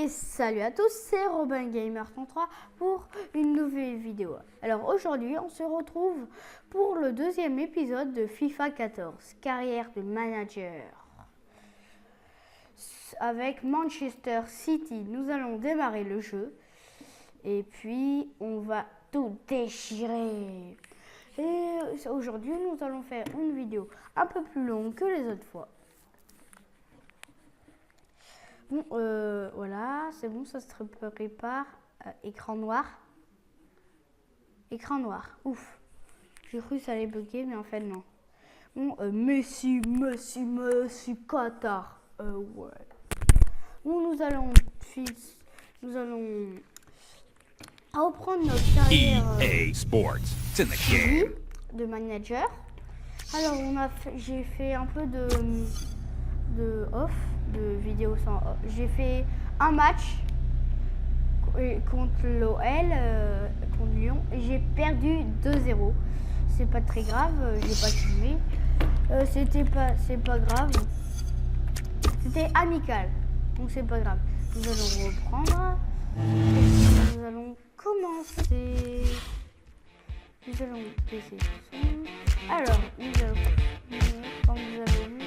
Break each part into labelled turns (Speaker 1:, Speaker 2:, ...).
Speaker 1: Et salut à tous, c'est Robin Gamer 33 pour une nouvelle vidéo. Alors aujourd'hui, on se retrouve pour le deuxième épisode de FIFA 14, carrière de manager. Avec Manchester City, nous allons démarrer le jeu et puis on va tout déchirer. Et aujourd'hui, nous allons faire une vidéo un peu plus longue que les autres fois. Bon, voilà, c'est bon, ça se prépare. Écran noir. Écran noir, ouf. J'ai cru que ça allait bugger, mais en fait, non. Bon, Messi, Qatar. Ouais. Bon, nous allons reprendre notre carrière
Speaker 2: EA Sports. It's in the game.
Speaker 1: de manager. Alors, j'ai fait un peu de vidéo sans off. J'ai fait un match contre l'OL, contre Lyon, et j'ai perdu 2-0. C'est pas très grave, j'ai pas filmé. C'est pas grave. C'était amical, donc c'est pas grave. Nous allons reprendre. Nous allons commencer. Nous allons baisser le son. Alors, comme vous avez vu,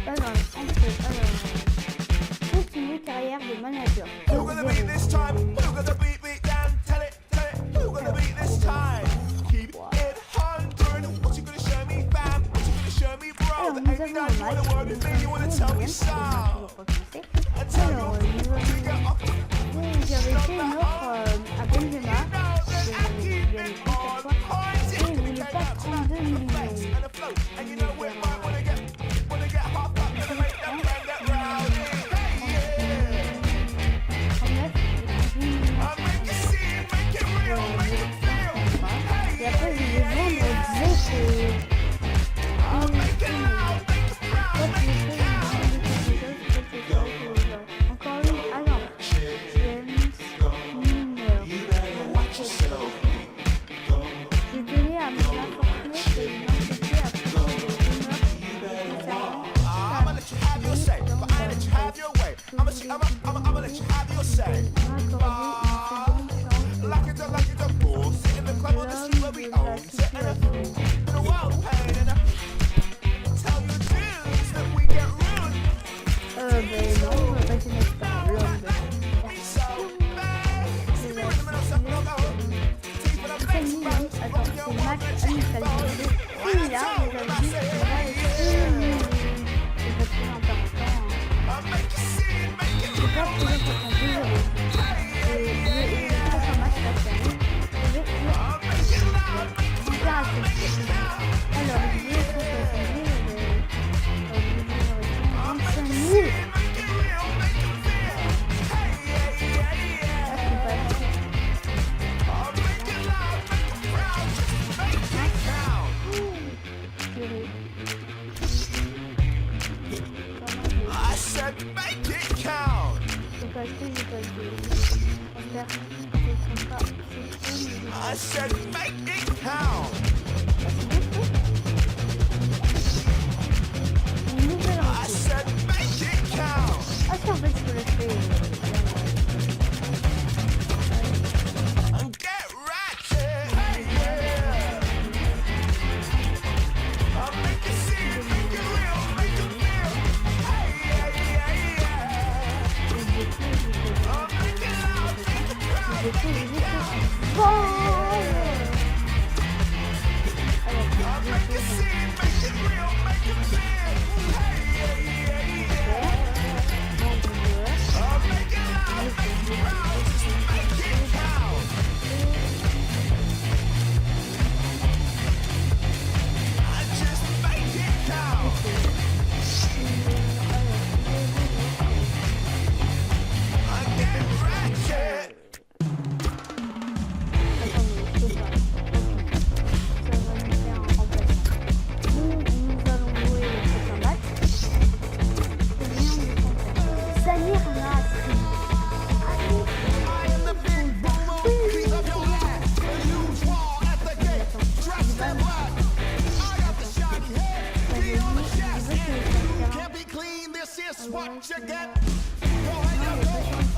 Speaker 1: pas grave, continue carrière de manager. Alors, nous avons un match. J'avais fait une offre à Benzema, et il voulait pas 32 millions. Et après, je vais vendre encore une. Ah non. J'ai donné à mon infortuné que une entité a pris le
Speaker 2: I said make it count. I said make it count. And get ratchet. Hey, yeah. I'll make it see, make it real, make it feel. Hey, yeah, yeah, yeah. I'll make it loud, make it proud, make it down. I'll make it see, make it real, make it feel. Hey, yeah, yeah, yeah. I'll make it loud, make it proud, just make it count. I just make it count. I get ratchet. What you get? Go ahead,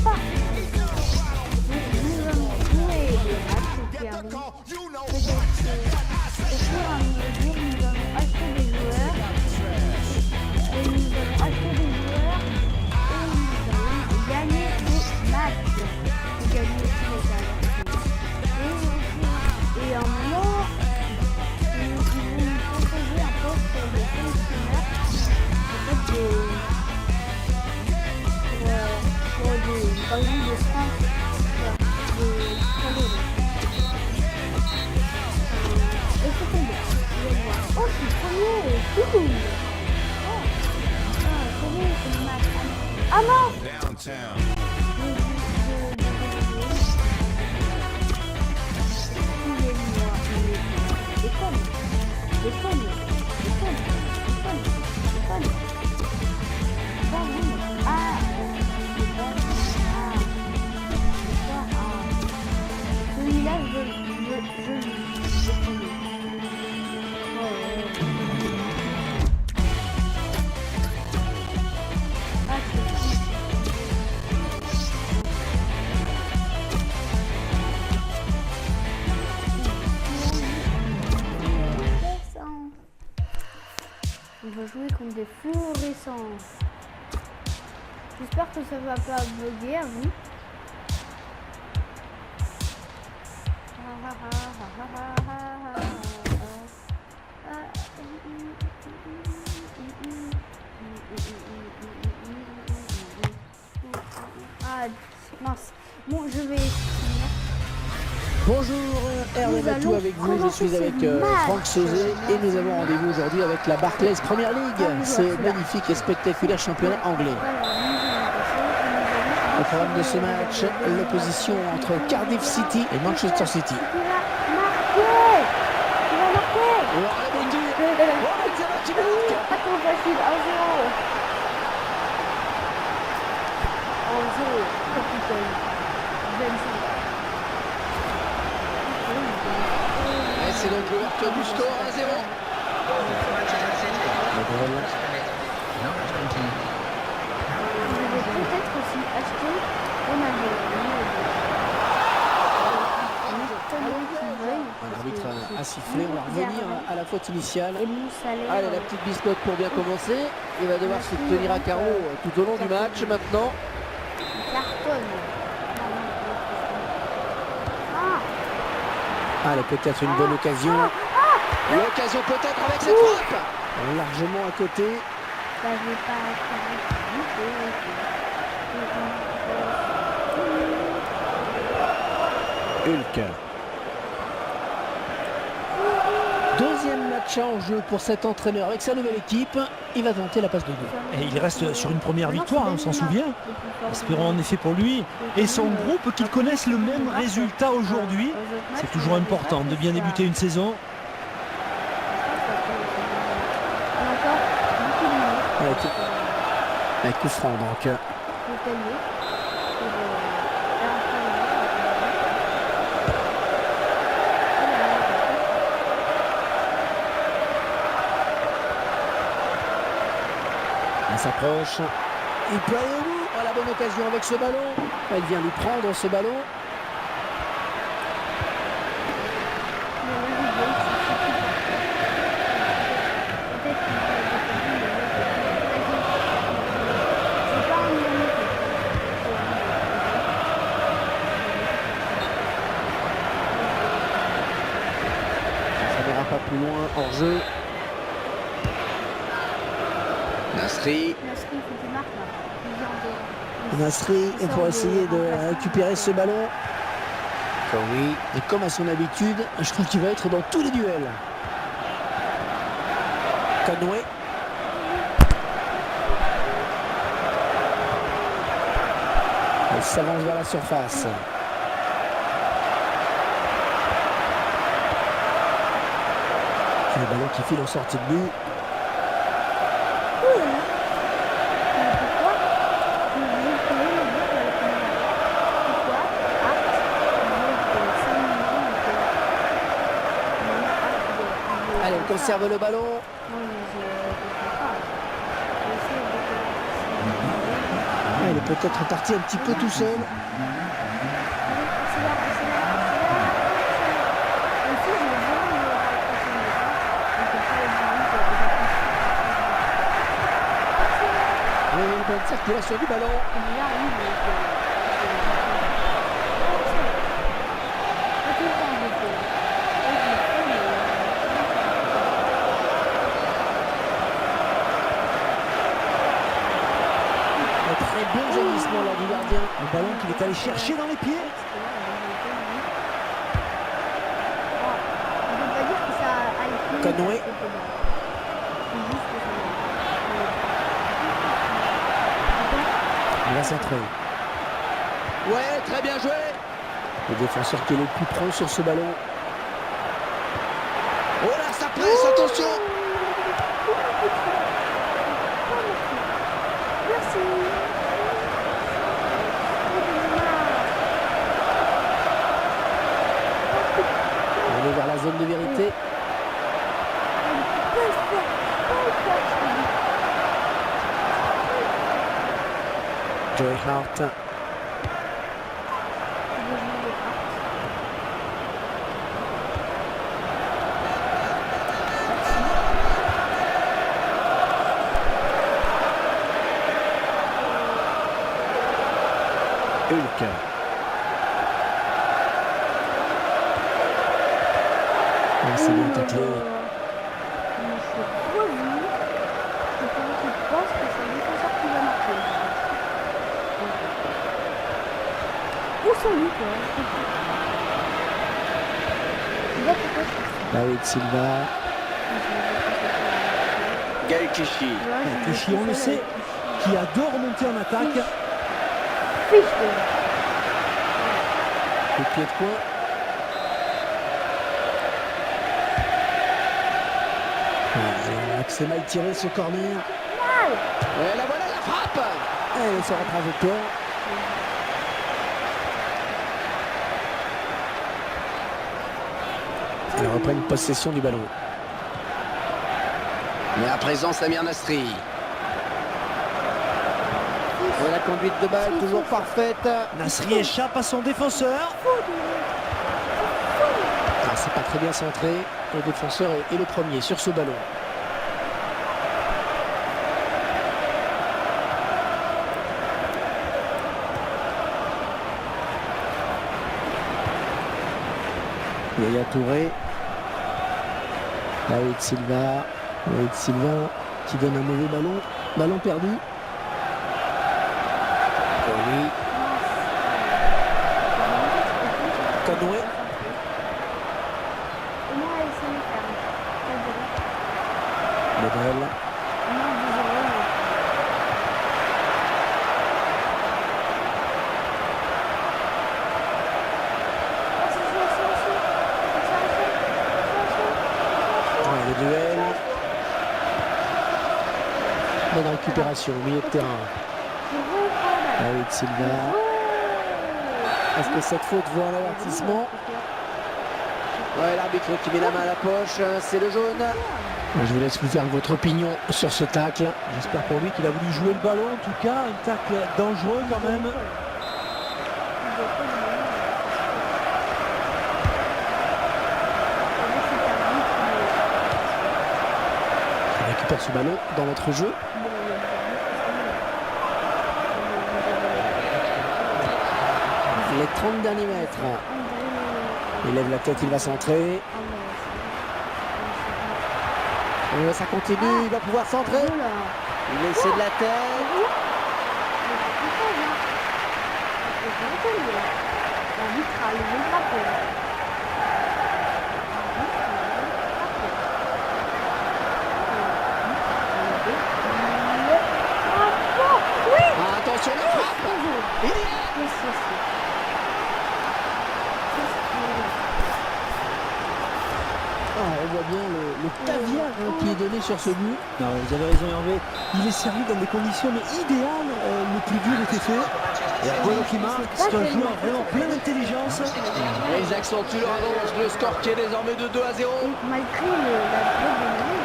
Speaker 1: pas. Nous allons jouer les matchs qui arrivent. Peut-être qu'au fur et à mesure, nous allons acheter des joueurs. Et nous allons acheter des joueurs. Et nous allons gagner des matchs. Et gagner aussi les salaires. Et à un moment, ils vont nous proposer un poste de sélectionneur. Peut-être par exemple de France, et c'est tombé. Oh, je suis premier. Cool. C'est bon, c'est le match. Ah non. Celui-là, on va jouer contre des fluorescents. J'espère que ça va pas bugger à vous. Ah mince. Bon, je vais finir.
Speaker 3: Bonjour, Hervé Matou avec vous, je suis avec Franck Sauzet et nous avons rendez-vous aujourd'hui avec la Barclays Premier League, ce magnifique et spectaculaire championnat anglais. Au programme de ce match, l'opposition entre Cardiff City et Manchester City. Et c'est donc l'ouverture du score 1-0.
Speaker 1: Je vais peut-être aussi acheter Ronaldo.
Speaker 3: L'arbitre a sifflé, on va revenir à la faute initiale.
Speaker 1: Et Moussaleh.
Speaker 3: Allez, la petite biscotte pour bien commencer. Il va devoir se tenir à carreau tout au long du match maintenant.
Speaker 1: Carton.
Speaker 3: Allez, peut-être une bonne occasion. L'occasion peut-être avec cette frappe. Largement à côté.
Speaker 1: Ça veut pas
Speaker 3: Hulk. Deuxième match en jeu pour cet entraîneur avec sa nouvelle équipe. Il va tenter la passe de but.
Speaker 4: Et il reste sur une première victoire, on s'en souvient. Espérons en effet pour lui et son groupe qu'ils connaissent le même résultat aujourd'hui. C'est toujours important de bien débuter une saison.
Speaker 3: Un coup franc donc. Il s'approche. Il peut aller au bout. Oh, la bonne occasion avec ce ballon. Elle vient lui prendre ce ballon. Ça n'ira pas plus loin hors jeu. Nasri. Nasri pour essayer de récupérer ce ballon. Oui. Et comme à son habitude, je trouve qu'il va être dans tous les duels. Conway. Il s'avance vers la surface. Le ballon qui file en sortie de but. Allez, on conserve le ballon. Le peut-être parti un petit peu tout seul.
Speaker 1: Accélère. Aussi, je vais bien le rattraper le temps. Donc, pas le
Speaker 3: Et une bonne circulation du ballon. Un très bon gémissement là du gardien.
Speaker 4: Un ballon qu'il est allé chercher dans les pieds.
Speaker 3: Conway. Il va centrer. Ouais, très bien joué. Le défenseur qui est le plus prompt sur ce ballon. Oh là, ça presse, attention.
Speaker 1: Merci.
Speaker 3: On est vers la zone de vérité. Joey Hart. Hulk. C'est bien taclé. David Silva. Gaël Clichy.
Speaker 4: Clichy, on le sait, qui adore monter en attaque.
Speaker 3: Le pied de coin. C'est mal tiré ce corner. Et la voilà la frappe. Elle se rattrape au corps. Elle reprend une possession du ballon. Mais à présent Samir Nasri. Et la conduite de balle toujours parfaite.
Speaker 4: Nasri échappe à son défenseur.
Speaker 3: Ah, c'est pas très bien centré. Le défenseur est le premier sur ce ballon. Yaya Touré. David Silva. David Silva qui donne un mauvais ballon. Ballon perdu. Oui. Conway. Medel. Le duel. Bonne récupération au milieu de terrain. David Silva. Est-ce que cette faute vaut un avertissement? Ouais, l'arbitre qui met la main à la poche, c'est le jaune. Je vous laisse vous faire votre opinion sur ce tacle.
Speaker 4: J'espère pour lui qu'il a voulu jouer le ballon. En tout cas, un tacle dangereux quand même.
Speaker 3: On récupère ce ballon dans notre jeu. Les 30 derniers mètres. Il lève la tête, il va centrer. Ça continue, il va pouvoir centrer. Il essaie de la tête. Ah, attention, la frappe. Il y est. On voit bien le caviar qui est donné sur ce but.
Speaker 4: Non, vous avez raison Hervé, il est servi dans des conditions mais idéales, le plus dur était fait. Et Aguero qui marque, c'est un joueur vraiment plein d'intelligence.
Speaker 3: Et ils accentuent leur avance, le score qui est désormais de 2-0.
Speaker 1: Malgré la faute de Mané,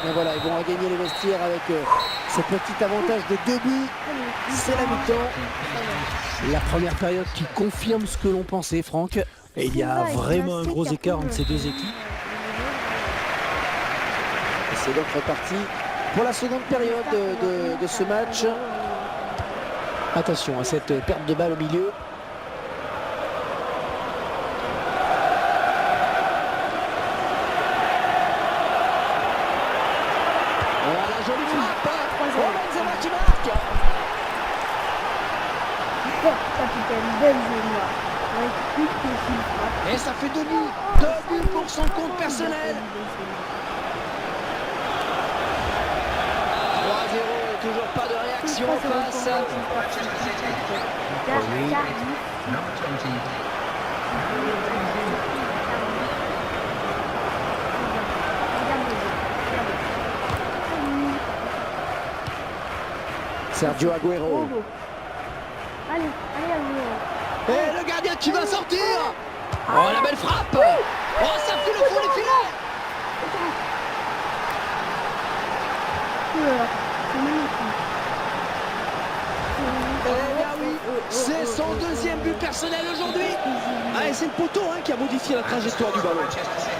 Speaker 3: Mais voilà, ils vont regagner les vestiaires avec ce petit avantage de 2 buts. C'est la mi-temps. La première période qui confirme ce que l'on pensait, Franck.
Speaker 4: Et il y a vraiment un gros écart entre ces deux équipes.
Speaker 3: Et c'est donc reparti pour la seconde période de ce match. Attention à cette perte de balle au milieu. Voilà, jolie frappe. Oh, Benzema qui marque.
Speaker 1: Capitaine Benzema. Avec une petite frappe.
Speaker 3: Et ça fait 2 buts. 2 buts pour son compte personnel. 3-0 et toujours pas de réaction face. Sergio Agüero.
Speaker 1: Allez, Agüero.
Speaker 3: Et le gardien qui va sortir. Oh, la belle frappe. Oh, ça fait le fond des filets. Eh bien oui, c'est son 2e but personnel aujourd'hui. Ah, et c'est le poteau qui a modifié la trajectoire du ballon.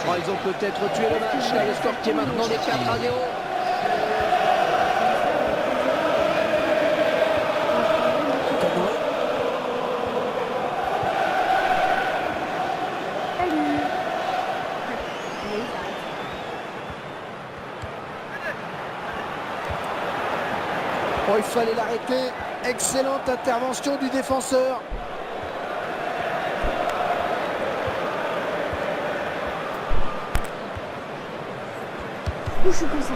Speaker 3: Oh, ils ont peut-être tué le match. Là, le score qui est maintenant des 4-0. Oh, il fallait l'arrêter. Excellente intervention du défenseur.
Speaker 1: Je suis concentré.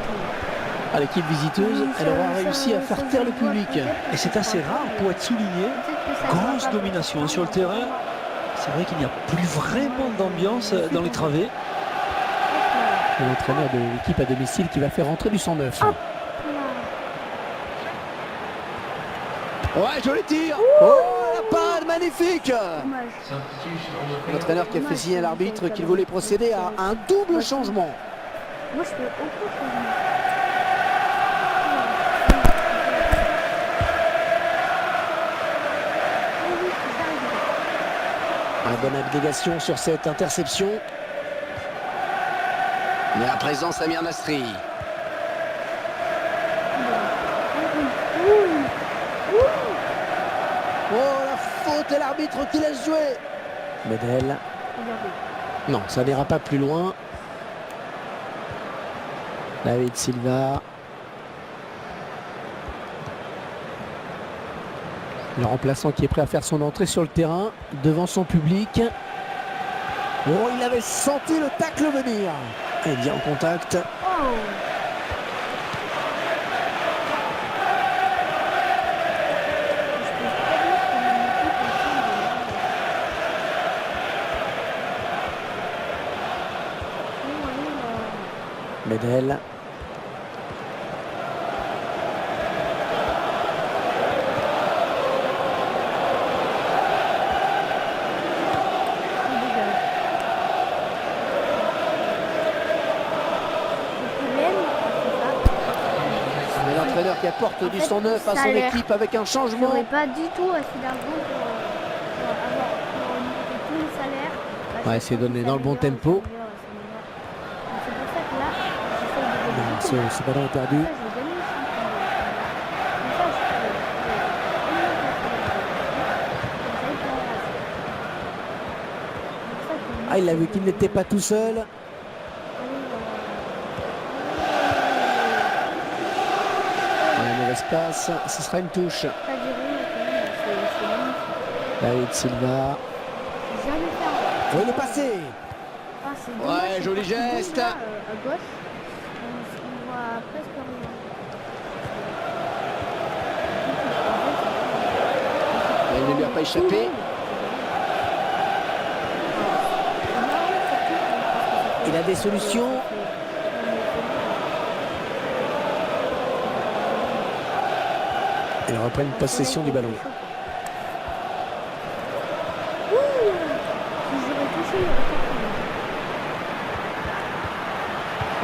Speaker 3: À l'équipe visiteuse, elle aura réussi à faire taire le public.
Speaker 4: Et c'est assez rare pour être souligné. Grosse domination sur le terrain. C'est vrai qu'il n'y a plus vraiment d'ambiance dans les travées.
Speaker 3: L'entraîneur de l'équipe à domicile qui va faire rentrer du 109. Ouais, joli tir. Oh, la parade magnifique. L'entraîneur qui a fait signer à l'arbitre qu'il voulait procéder à un double changement.
Speaker 1: Moi, je peux aucun changement.
Speaker 3: Une bonne abnégation sur cette interception. Mais à présent, Samir Nasri. Oh, la faute et l'arbitre qui laisse jouer. Medel. Non, ça n'ira pas plus loin. David Silva. Le remplaçant qui est prêt à faire son entrée sur le terrain devant son public. Oh, il avait senti le tacle venir. Et bien en contact. Medel. L'entraîneur qui apporte du 109 à son équipe avec un changement.
Speaker 1: Je n'aurais pas du tout assez d'argent pour augmenter tout le salaire.
Speaker 3: Ouais, c'est donné dans le bon tempo.
Speaker 1: C'est pour ça que là, j'essaie de
Speaker 3: C'est pas dans perdu. Ah, il a vu qu'il n'était pas tout seul. Mauvaise passe, ce sera une touche. David Silva. Oh, il est passé. Ouais, joli geste.
Speaker 1: À gauche, on voit presque rien.
Speaker 3: Il ne lui a pas échappé. Il a des solutions. Ils reprennent possession du ballon.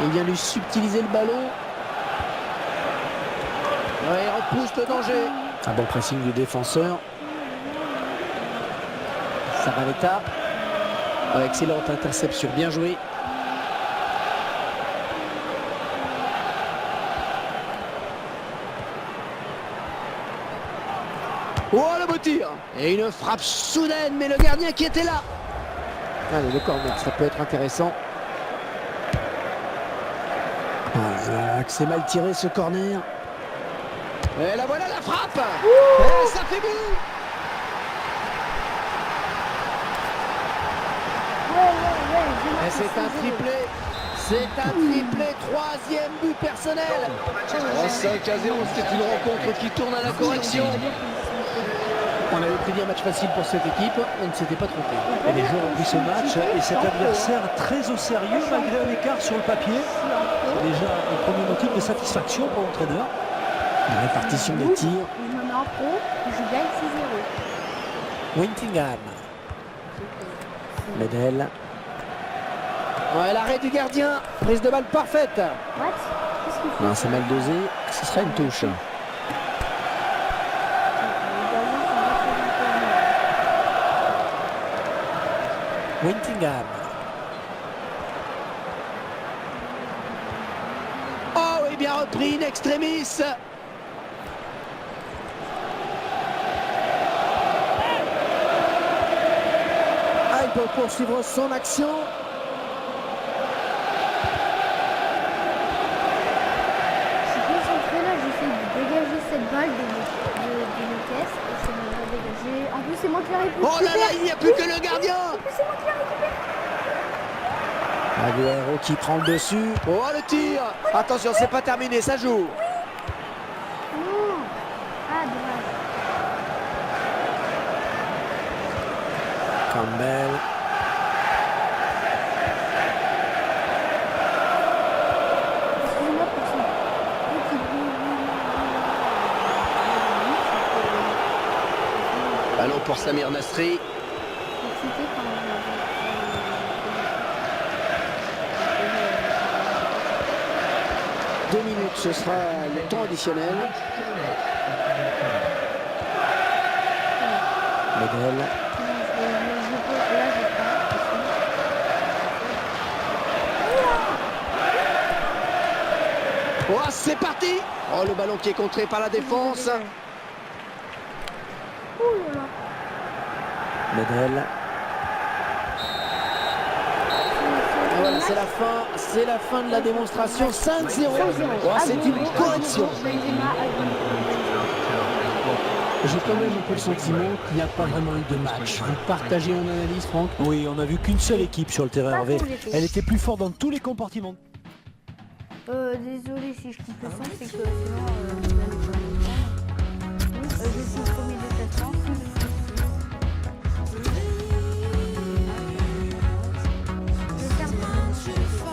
Speaker 3: Il vient lui subtiliser le ballon. Ouais, il repousse le danger. Un bon pressing du défenseur. Zabaleta. Excellente interception, bien joué. Oh, le beau tir. Et une frappe soudaine, mais le gardien qui était là. Allez, le corner, ça peut être intéressant. C'est mal tiré ce corner. Et la voilà la frappe. Et ça fait bout. Et c'est un triplé. C'est un triplé, troisième but personnel. 5-0, c'est une rencontre qui tourne à la correction. On avait prédit un match facile pour cette équipe, on ne s'était pas trompé.
Speaker 4: Et les joueurs ont pris ce match et cet adversaire très au sérieux malgré un écart sur le papier. C'est déjà un premier motif de satisfaction pour l'entraîneur.
Speaker 3: La répartition des tirs.
Speaker 1: Je me mets en pro, je gagne 6-0.
Speaker 3: Wintingham. Medel. Ouais, l'arrêt du gardien. Prise de balle parfaite.
Speaker 1: What? Qu'est-ce qu'il fait?
Speaker 3: Non, c'est mal dosé. Ce sera une touche. Wintingham. Oh, et bien repris, in extremis. Ah, il peut poursuivre son action.
Speaker 1: Je suis concentré là, j'essaie de dégager cette balle de mes caisses et c'est mal dégagé. En plus, c'est moi qui la récupère.
Speaker 3: Oh là là, il n'y a plus que le gardien.
Speaker 1: En plus, c'est moi qui la récupère.
Speaker 3: Agüero qui prend le dessus. Oh, le tir. Attention, c'est pas terminé, ça joue.
Speaker 1: Non. Ah, dommage.
Speaker 3: Campbell.
Speaker 1: Excusez-moi pour ça.
Speaker 3: Ballon pour Samir Nasri.
Speaker 1: C'était quand même.
Speaker 3: 2 minutes, ce sera le temps additionnel. Medel. Oh, c'est parti. Oh, le ballon qui est contré par la défense. Medel. Et voilà, c'est la fin de la démonstration. 5-0. Oh, c'est une correction. J'ai quand même un peu le sentiment qu'il n'y a pas vraiment eu de match. Vous partagez mon analyse, Franck?
Speaker 4: Oui, on n'a vu qu'une seule équipe sur le terrain, Hervé. Elle était plus forte dans tous les compartiments.
Speaker 1: Désolé si je coupe le son, c'est que sinon vous allez pas me comprendre. Je suis premier de classement. Je ferme.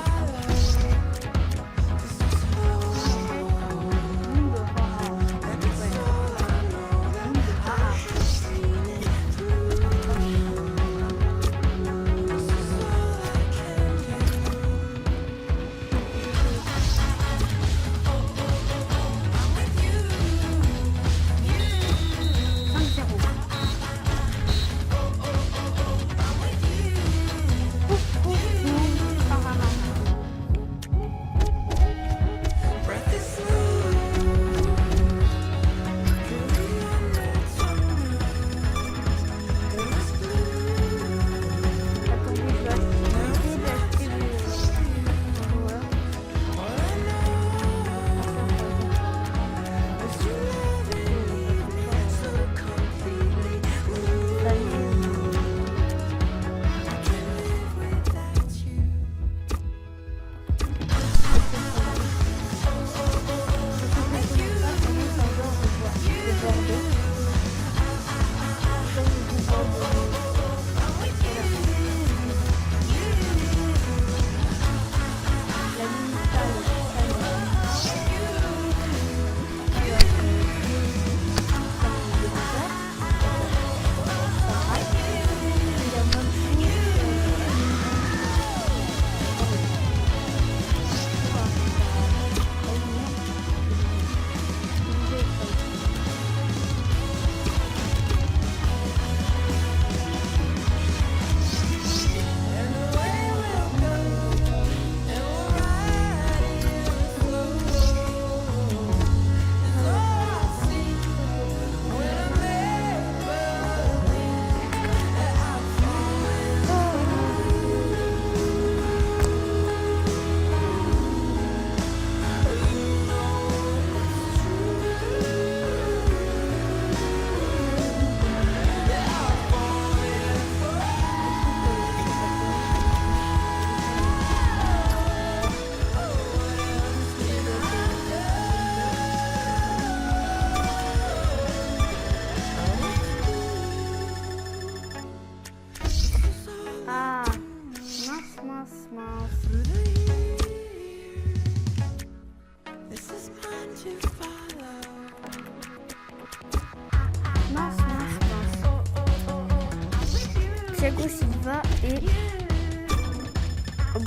Speaker 1: Thiago Silva et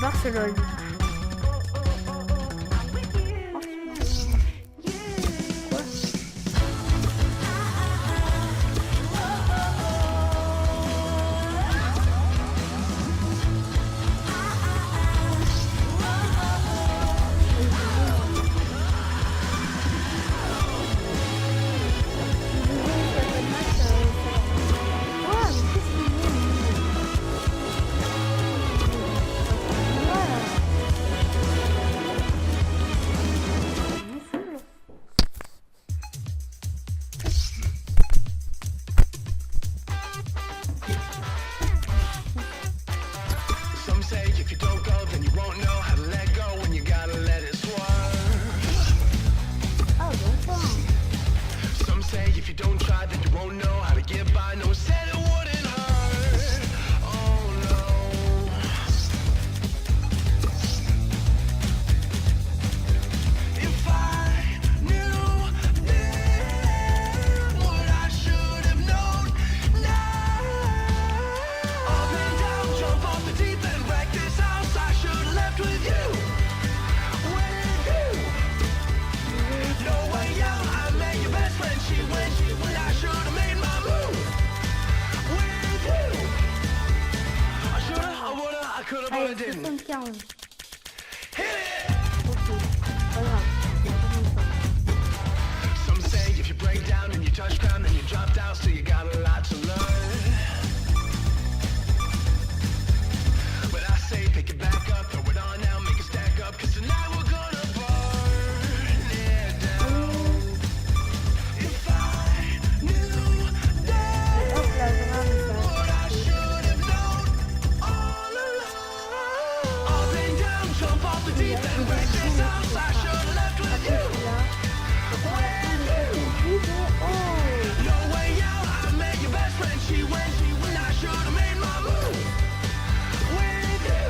Speaker 1: Barcelone.
Speaker 2: Some say if you don't go, then you won't know how to let go when you gotta let it swerve.
Speaker 1: Ah, bon sang.
Speaker 2: Some say if you don't try, then you won't know how to get by. No one said it wouldn't hurt. Oh no. If I knew then what I should have known now. Up and down, jump off the deep end, wreck this house. I should have left with you. With you. No way out, I met your best friend. She went when I should have made my move. With you. I should have, I would have, I could have, but I
Speaker 1: Allez,
Speaker 2: didn't.
Speaker 1: 75.
Speaker 2: Hit it!
Speaker 1: Ok, pas grave.
Speaker 2: Some say if you break down and you touch ground, then you drop down, so you got a lot to learn. But I say pick it back up, throw it on now, make it stack up, cause tonight we're gonna burn it down. If I knew then
Speaker 1: Hop là, grave.
Speaker 2: what I should have known all along. Up and down, jump off the deep end, wreck this house, I should have left with you. No way out, I met your best friend. She went when I should have made my move. With you.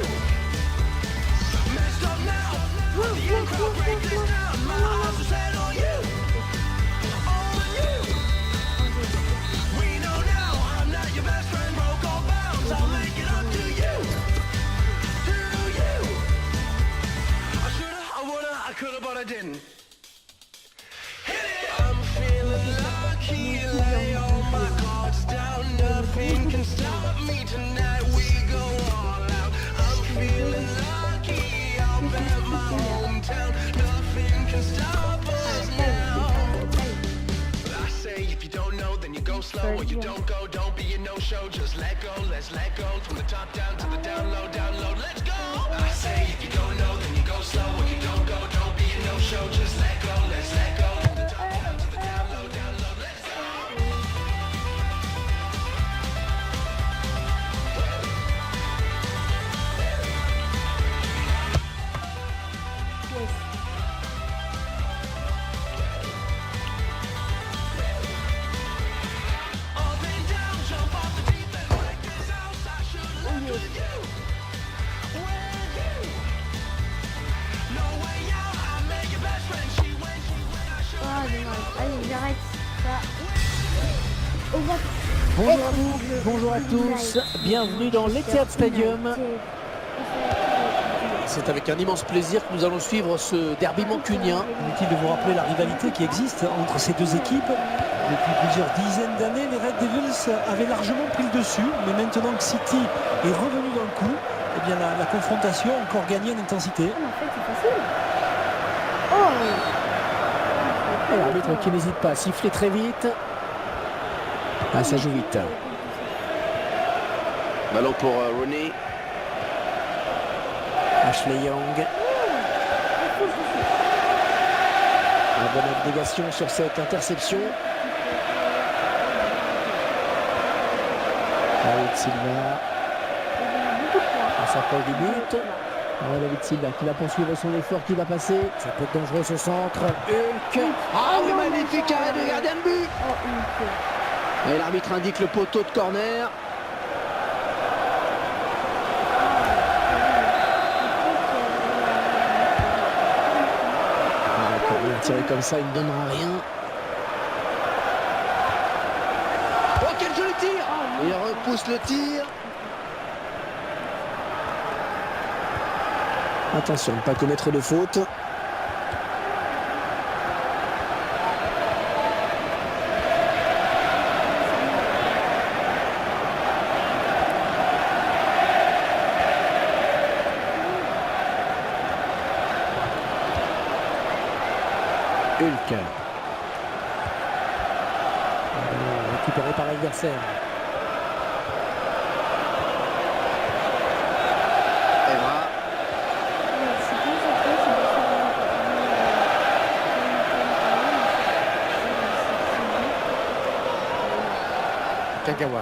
Speaker 2: Messed up now. The end crowd break this down. My eyes are set on you. On you. We know now I'm not your best friend. Broke all bounds. I'll make it up to you. To you. I shoulda, I woulda, I coulda, but I didn't. Hit it! I'm feeling lucky, lay all my cards down. Nothing can stop me tonight, we go all out. I'm feeling lucky, I'll bet my hometown. Nothing can stop us now. I say if you don't know, then you go slow. Or you don't go, don't be a no-show. Just let go, let's let go. From the top down to the down low, let's go. I say if you don't know, then you go slow. Or you don't go, don't be a no-show. Just let go, let's let go. From the top down to the down low, let's go. Up and down, jump off the deep end, wreck this house. I should have left with you. With you. No way out, I met your best friend. She went when I should
Speaker 1: Ah,
Speaker 2: have made my
Speaker 1: dommage. Allez, j'arrête ça. Au revoir.
Speaker 3: Bonjour à vous, bonjour à tous, bienvenue dans l'Etihad Stadium. C'est avec un immense plaisir que nous allons suivre ce derby mancunien.
Speaker 4: Inutile de vous rappeler la rivalité qui existe entre ces deux équipes. Depuis plusieurs dizaines d'années, les Red Devils avaient largement pris le dessus. Mais maintenant que City est revenu dans le coup, eh bien la confrontation a encore gagné en intensité.
Speaker 1: Ah, mais en fait, c'est facile. Oh,
Speaker 3: Et l'arbitre qui n'hésite pas à siffler très vite. Ah, ça joue vite. Ballon pour Rooney. Ashley Young. La bonne abnégation sur cette interception. David Silva. On s'approche du but. David Silva qui va poursuivre son effort, qui va passer. Ça peut être dangereux ce centre. Hulk. Ah oui, magnifique arrêt de gardien de but.
Speaker 1: oh, Hulk.
Speaker 3: Et l'arbitre indique le poteau de corner. Tiré comme ça, il ne donnera rien. Oh, quel joli tir! Il repousse le tir. Attention, ne pas commettre de faute. Hulk. Récupéré par l'adversaire. Evra. Kagawa.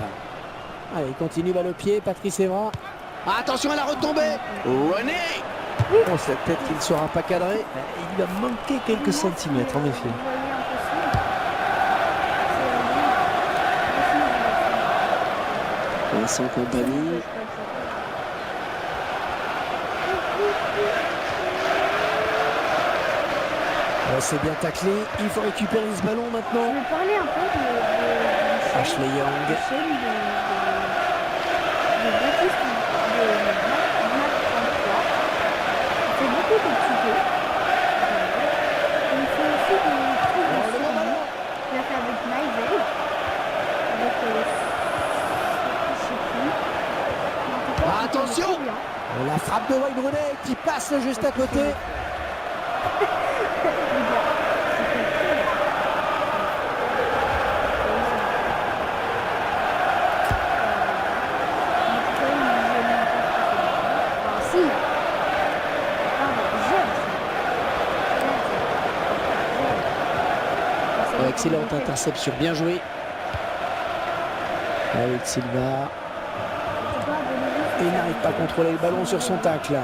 Speaker 3: Allez, il continue balle au pied, Patrice Evra. Attention à la retombée. René. Oh, cette tête qui ne sera pas cadrée.
Speaker 4: Il a manqué quelques centimètres, en effet.
Speaker 3: Vincent Compagnie. C'est bien taclé. Il faut récupérer ce ballon maintenant.
Speaker 1: Je vais parler un peu de
Speaker 3: Ashley Young.
Speaker 1: de Baptiste de Mac 33. Il fait beaucoup de petits jeux. Il fait aussi des trucs de survie. Il a fait avec Nigel. Avec je sais plus. Mais en tout cas, il fait
Speaker 3: Attention.
Speaker 1: très bien.
Speaker 3: La frappe de Wayne Brunet qui passe juste à côté. Excellente interception, bien joué. David Silva. Et il n'arrive pas à contrôler le ballon sur son tacle.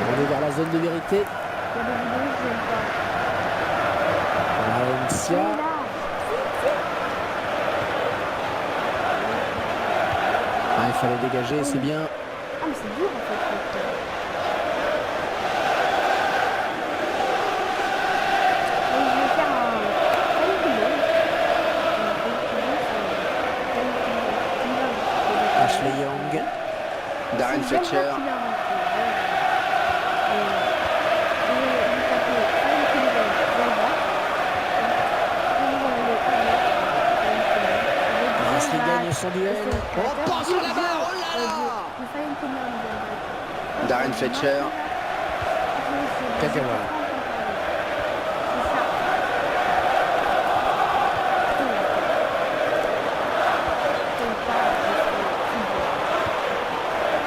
Speaker 3: On est vers la zone de vérité. Valencia. Ah, il fallait dégager, c'est bien.
Speaker 1: Ah mais c'est dur en fait. Et je vais faire un
Speaker 3: Ashley Young. Darren Fletcher. Rasli gagne son duel. On passe sur la barre, oh là là. Darren Fletcher. Kagawa.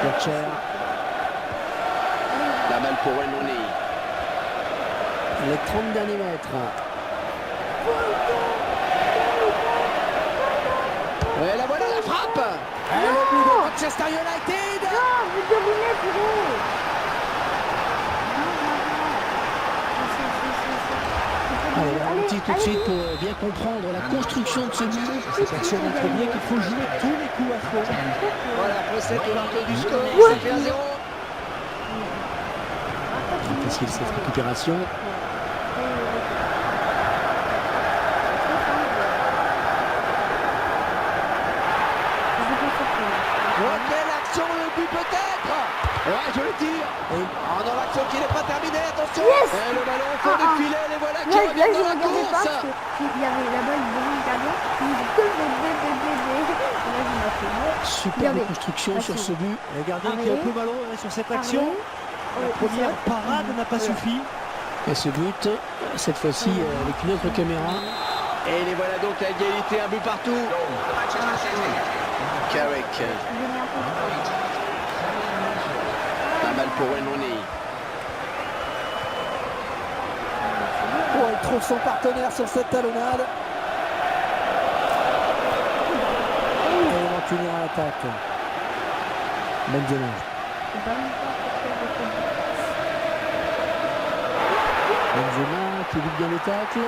Speaker 3: Fletcher. La balle pour Wenoni. Les 30 derniers mètres. Et la voilà la frappe. Et le but de Manchester United.
Speaker 1: Non, vous dominez pour eux.
Speaker 3: Allez, un petit tout de suite pour bien comprendre la construction de ce but.
Speaker 4: Cette action montre bien qu'il faut jouer tous les coups à fond.
Speaker 3: Voilà, recette de l'entrée du score. Ça fait 1-0. Facile cette récupération. Oh, quelle action, le but peut-être. Ouais, je le tire. On a l'action qui n'est pas terminée, attention.
Speaker 1: Yes.
Speaker 3: Et le ballon au fond du filet, les voilà qui
Speaker 1: Là, je
Speaker 3: reviennent dans la
Speaker 1: regardais pas
Speaker 3: course.
Speaker 1: parce qu'il y avait là-bas une bonne gardien qui dit que là, je m'ai fait mal.
Speaker 3: Superbe
Speaker 1: Regardez.
Speaker 3: construction sur ce but.
Speaker 4: Le gardien qui est un peu malheureux sur cette action. La première parade n'a pas suffi.
Speaker 3: Et ce but, cette fois-ci avec une autre caméra. Et les voilà donc à égalité, un but partout. Carrick. La balle pour Wenoni. Oh, il trouve son partenaire sur cette talonnade. Et ils vont finir à l'attaque. Benzema. Benzema qui évite bien le tacle.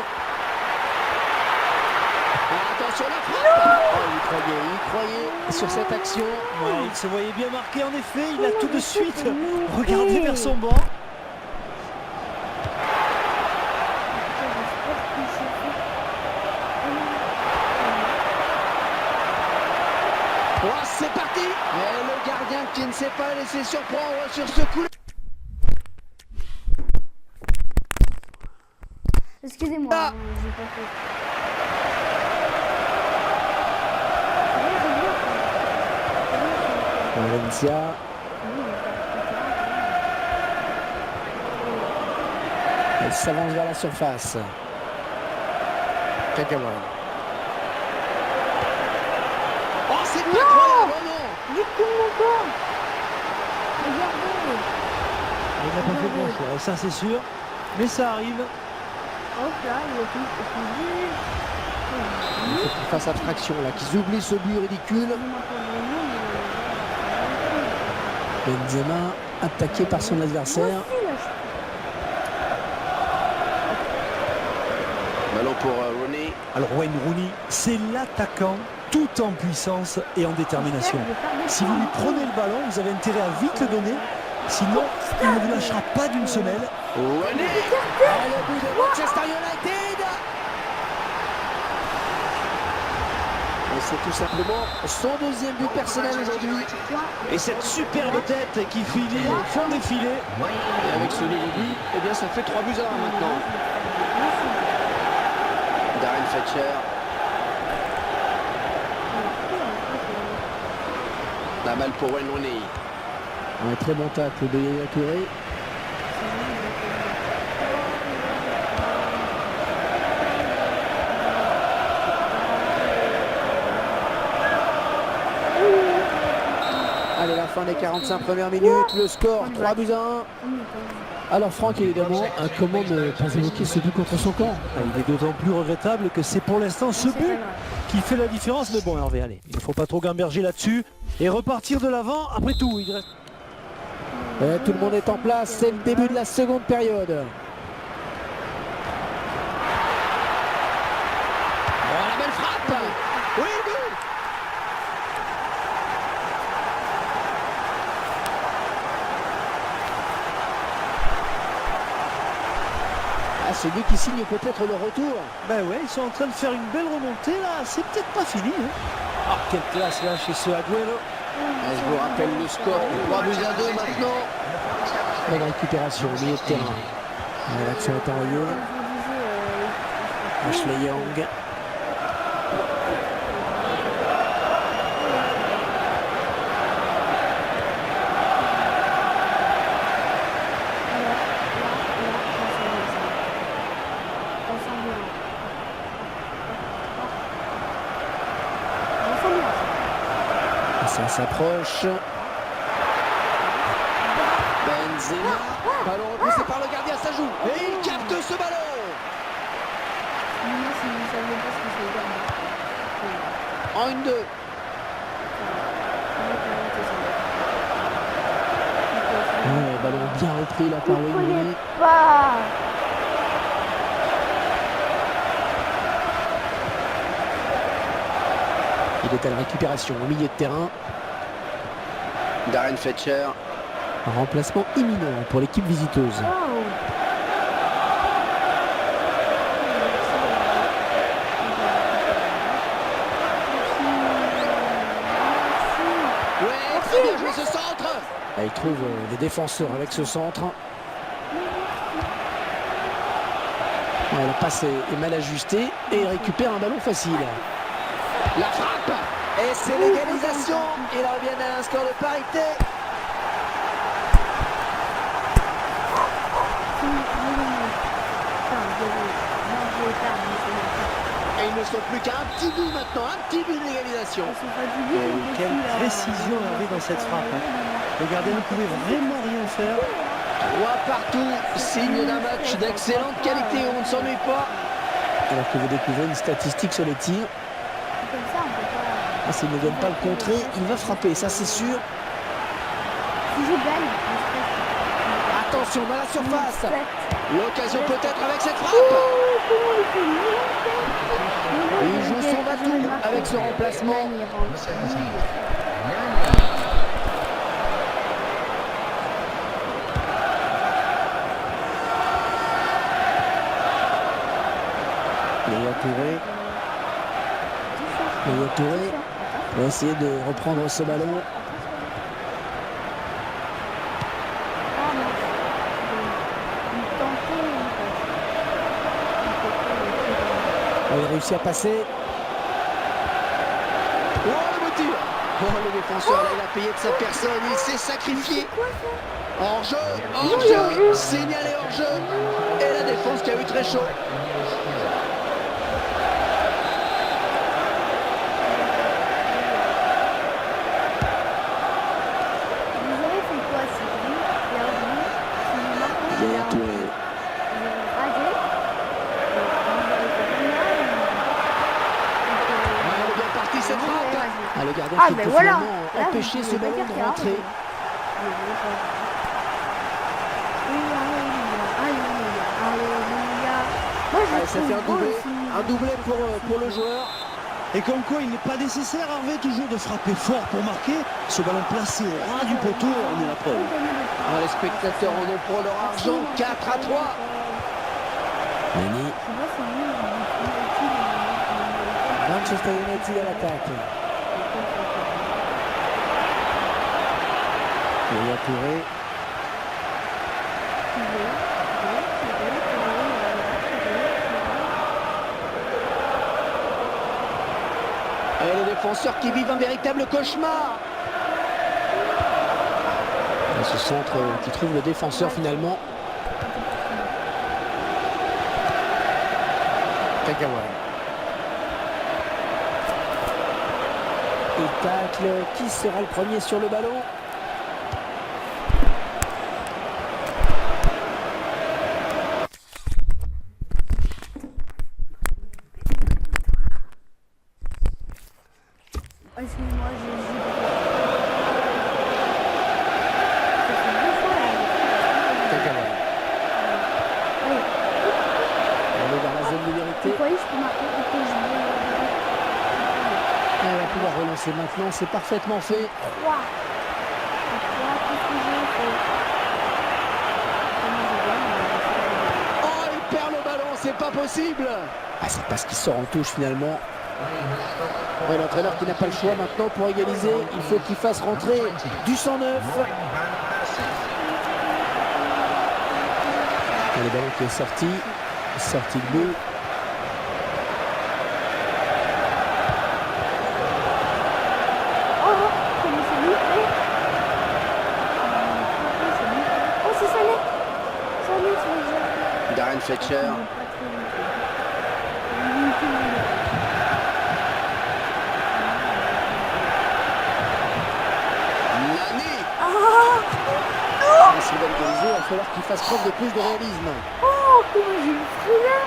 Speaker 3: Attention la frappe. Oh, il croyait sur cette action.
Speaker 4: Ouais, il se voyait bien marqué en effet. Il a tout de suite regardé vers son banc.
Speaker 3: c'est parti. Et le gardien qui ne s'est pas laissé surprendre sur ce coup.
Speaker 1: Excusez-moi,
Speaker 3: Ah.
Speaker 1: j'ai pas fait.
Speaker 3: Valencia. Elle s'avance vers la surface. Kagawa. Oh, c'est incroyable, oh non.
Speaker 1: Du coup, mon corps. Regardez.
Speaker 4: Il n'a pas fait grand chose, ça c'est sûr. Mais ça arrive.
Speaker 1: Hop là, il est tout.
Speaker 3: Il faut qu'il fasse abstraction là, qu'ils oublient ce but ridicule. Benzema attaqué par son adversaire. Ballon pour Rooney.
Speaker 4: Alors Wayne Rooney, c'est l'attaquant tout en puissance et en détermination. Si vous lui prenez le ballon, vous avez intérêt à vite le donner. Sinon, il ne vous lâchera pas d'une semelle.
Speaker 3: Rooney. Ah, le but de Manchester United. Et c'est tout simplement son deuxième but personnel aujourd'hui.
Speaker 4: Et cette superbe tête qui finit au fond des filets.
Speaker 3: Et avec ce nouveau but, eh bien ça fait 3 buts à 1 maintenant. Darren Fletcher. La balle pour Wayne Rooney. Un très bon tacle de Yaya Touré. Allez, la fin des 45 premières minutes, le score 3 buts à 1. Alors Franck, évidemment, comment ne pas évoquer ce but contre son camp?
Speaker 4: Il est d'autant plus regrettable que c'est pour l'instant ce but qui fait la différence. Mais bon, Hervé, allez, il ne faut pas trop gamberger là-dessus et repartir de l'avant. Après tout, il reste...
Speaker 3: Et tout le monde est en place, c'est le début de la seconde période. Oh, la belle frappe. Oui, but. Ah, c'est lui qui signe peut-être le retour.
Speaker 4: Ben ouais, ils sont en train de faire une belle remontée là. C'est peut-être pas fini. Hein. Ah, quelle classe là chez ce Agüero.
Speaker 3: Je vous rappelle le score, 3 buts à 2 maintenant. Bonne récupération au milieu de terrain. L'action est envoyée. Ashley Young. Ça s'approche. Benzema. Ballon repoussé par le gardien, ça joue. Et il capte ce ballon. En 1-2. Ouais, ballon bien repris là par Wayne Rooney. Il est à la récupération au milieu de terrain. Darren Fletcher. Un remplacement imminent pour l'équipe visiteuse. Ouais, très bien joué ce centre. Et il trouve les défenseurs avec ce centre. Ouais, la passe est mal ajustée et il récupère un ballon facile. La frappe. Et c'est l'égalisation. Ils reviennent à un score de parité. Et ils ne sont plus qu'à un petit but maintenant, un petit but d'égalisation.
Speaker 4: Quelle précision Hervé dans cette frappe. Hein. Le gardien ne pouvait vraiment rien faire.
Speaker 3: 3 partout, signe d'un match d'excellente qualité, on ne s'ennuie pas. Alors que vous découvrez une statistique sur les tirs. Ah, s'il ne donne pas le contrer, il va frapper, ça c'est sûr. Attention, dans la surface. L'occasion peut-être avec cette frappe. Il joue son bateau avec ce remplacement. Yaya Touré. On va essayer de reprendre ce ballon.
Speaker 1: Ah non. Il tentait une passe.
Speaker 3: Il a réussi à passer. Oh, le beau tir. Oh, le défenseur, là, il a payé de sa personne. Il s'est sacrifié.
Speaker 1: Quoi ça?
Speaker 3: Hors-jeu, hors-jeu, signalé hors-jeu. Et la défense qui a eu très chaud.
Speaker 1: Vous aurez fait quoi si lui est revenu, si vous marquez, il
Speaker 3: Yaya
Speaker 1: a
Speaker 3: Touré.
Speaker 1: rasé, vous avez fait combien
Speaker 3: Elle est bien partie cette frappe. Ah, le gardien
Speaker 1: Ah,
Speaker 3: qui
Speaker 1: ben
Speaker 3: peut
Speaker 1: voilà.
Speaker 3: finalement
Speaker 1: Là, vous
Speaker 3: empêcher ce
Speaker 1: pouvez pas
Speaker 3: ballon
Speaker 1: dire
Speaker 3: de
Speaker 1: qu'il a
Speaker 3: rentrer.
Speaker 1: Alléluia. Moi, je
Speaker 3: Allez, ça fait un
Speaker 1: trouve beau
Speaker 3: doublé.
Speaker 1: aussi.
Speaker 3: Un doublé pour le joueur.
Speaker 4: Et comme quoi, il n'est pas nécessaire, Hervé, toujours de frapper fort pour marquer. Ce ballon placé au ras du poteau, on est la preuve.
Speaker 3: Ah, les spectateurs en ont pour leur argent. 4 à 3. Nani. Manchester United à l'attaque. Yaya Touré. Et les défenseurs qui vivent un véritable cauchemar. Et ce centre qui trouve le défenseur finalement. Kagawa. Il tacle. Qui sera le premier sur le ballon?
Speaker 1: Excuse-moi, j'ai ça fait 2 fois là.
Speaker 3: Kagawa.
Speaker 1: Allez,
Speaker 3: On est dans la zone de vérité.
Speaker 1: vous voyez, je peux marquer et que je
Speaker 3: Elle va pouvoir relancer maintenant. C'est parfaitement fait.
Speaker 1: 3. Qu'est-ce que j'ai fait? Comment je gagne?
Speaker 3: Oh, il perd le ballon. C'est pas possible. Ah, c'est parce qu'il sort en touche finalement. Ouais, l'entraîneur qui n'a pas le choix maintenant pour égaliser. Il faut qu'il fasse rentrer du 109. Et le ballon qui est sorti. Sorti de but.
Speaker 1: Oh, comment c'est lui? Oh, c'est Sané. Sané, c'est le jeu.
Speaker 3: Darren Fletcher. Nani. Ah, s'il va égaliser, il va falloir qu'il fasse preuve de plus de réalisme.
Speaker 1: Oh, comment j'ai le fou là.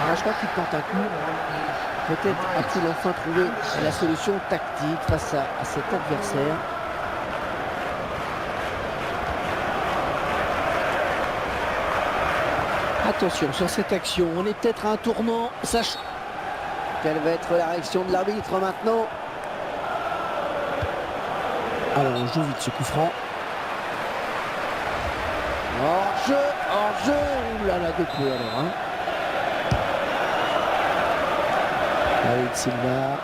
Speaker 3: Ah, je crois qu'il tente un coup. Peut-être a-t-il enfin trouvé la solution tactique face à cet adversaire. Attention sur cette action, on est peut-être à un tournant. Sache quelle va être la réaction de l'arbitre maintenant. Alors on joue vite ce coup franc. Hors-jeu, ouh là là, de peu alors. Hein. David Silva.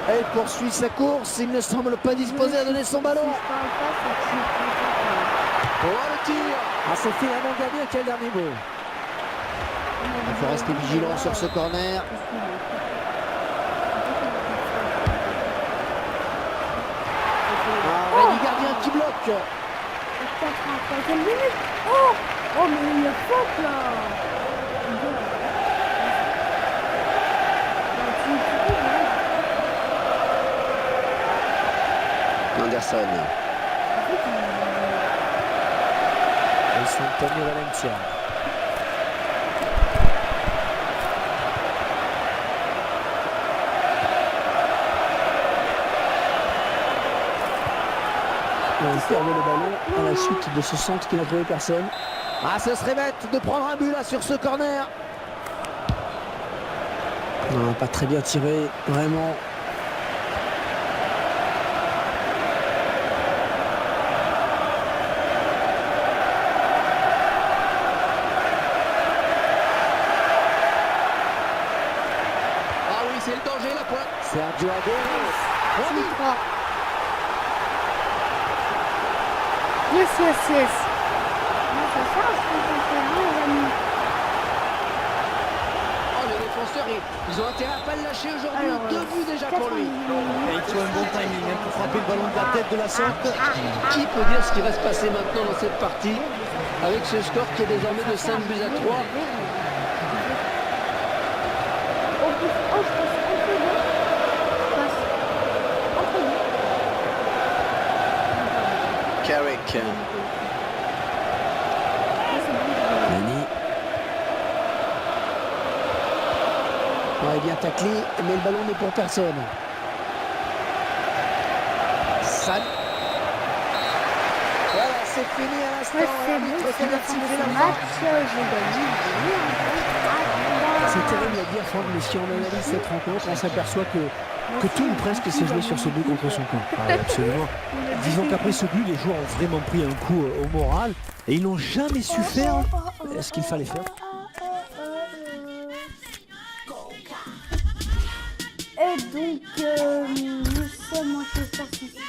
Speaker 3: Et il poursuit sa course, il ne semble pas disposé à donner son ballon. Oh le tir. Ah, c'est finalement gagné, quel dernier mot. Il faut rester vigilant sur ce corner. Ah, du gardien qui bloque.
Speaker 1: 83e minute. Oh, oh, mais il y a faute là.
Speaker 3: Anderson. Et c'est Antonio Valencia. Il perd le ballon à la suite de ce centre qui n'a trouvé personne. Ah, ce serait bête de prendre un but là sur ce corner. Non, pas très bien tiré, vraiment. c'est le danger, la pointe. Sergio Aguero.
Speaker 1: 3. Yes, yes, yes. Non, ça charge quand on fait un, les amis.
Speaker 3: Oh, les défenseurs, ils ont intérêt à pas le lâcher aujourd'hui.
Speaker 1: Alors,
Speaker 3: 2 buts déjà pour lui.
Speaker 4: Et il faut un bon timing hein, pour frapper le ballon de la tête de la sorte.
Speaker 3: Qui peut dire ce qui va se passer maintenant dans cette partie avec ce score qui est désormais de 5 buts à 3. Carrick. Nani. Ouais, bien taclé, mais le ballon n'est pour personne. San. Voilà, c'est fini à l'instant.
Speaker 1: Ouais, c'est bon,
Speaker 3: L'arbitre
Speaker 1: c'est
Speaker 3: qui
Speaker 1: la
Speaker 3: vient de
Speaker 1: fin de
Speaker 3: siffler
Speaker 1: ce
Speaker 3: la fin.
Speaker 1: match. J'ai gagné.
Speaker 3: C'est terrible à dire, Franck, mais si on analyse cette rencontre, on s'aperçoit que tout ou presque s'est joué sur ce but contre son camp.
Speaker 4: Ah, absolument. Disons qu'après ce but, les joueurs ont vraiment pris un coup au moral et ils n'ont jamais su faire ce qu'il fallait faire.
Speaker 1: Et donc, nous sommes Manchester City.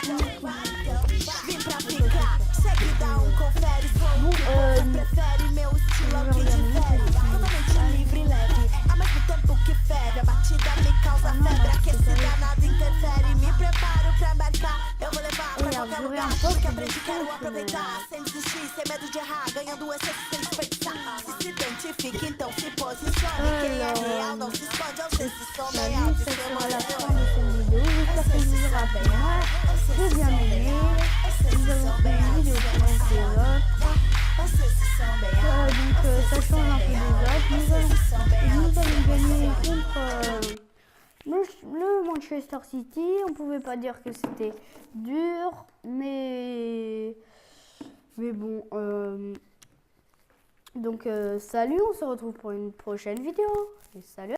Speaker 5: Vim pra ficar, segue, dá confere, flow. Você prefere meu estilo ao que difere. Totalmente livre e leve, ao mesmo tempo que ferve. A batida me causa febre, aquecida, nada interfere. Me preparo pra embarcar, eu vou levar pra qualquer lugar. Porque aprendi, quero aproveitar, sem desistir, sem medo de errar. Ganhando essência sem desperdiçar. Se identifique, então se posicione. Quem é real não se esconde, eu sei se sou leal.
Speaker 1: Salut, ça sera la fin de cette vidéo. J'espère que vous aura plu. J'ai bien aimé. Nous avons fait une vidéo pour les autres. Donc ça change un peu des autres. Nous allons gagner contre le Manchester City. On pouvait pas dire que c'était dur, mais bon. Donc salut, on se retrouve pour une prochaine vidéo. Et salut.